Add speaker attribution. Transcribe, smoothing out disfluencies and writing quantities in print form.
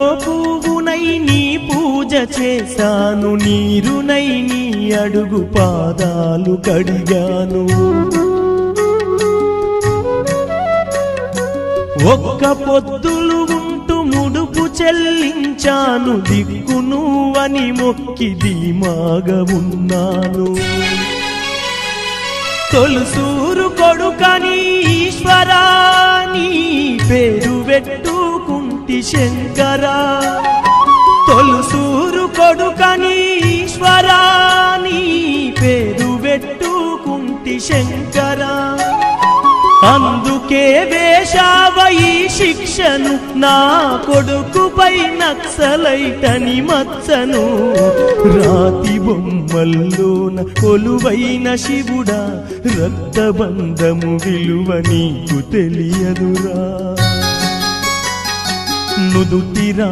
Speaker 1: పువ్వునై నీ పూజ చేశాను, నీరునై నీ అడుగు పాదాలు కడిగాను. ఒక్క పొద్దులు ఉంటూ ముడుపు చెల్లించాను, దిక్కు నువ్వని మొక్కి ధీమాగా ఉన్నాను. తొలుసూరు కొడుకని ఈశ్వరా నీ పేరు పెట్టుకుంటి శంకరా, తొలుసూరు కొడుకని ఈశ్వరా నీ పేరు పెట్టుకుంటి శంకరా. అందుకే వేశావయి శిక్షను నా కొడుకుపై నక్సలైటని మచ్చను. రాతి బొమ్మల్లోన కొలువైన శివుడా, రక్తబంధము విలువ నీకు తెలియదురా. నుదుటిరా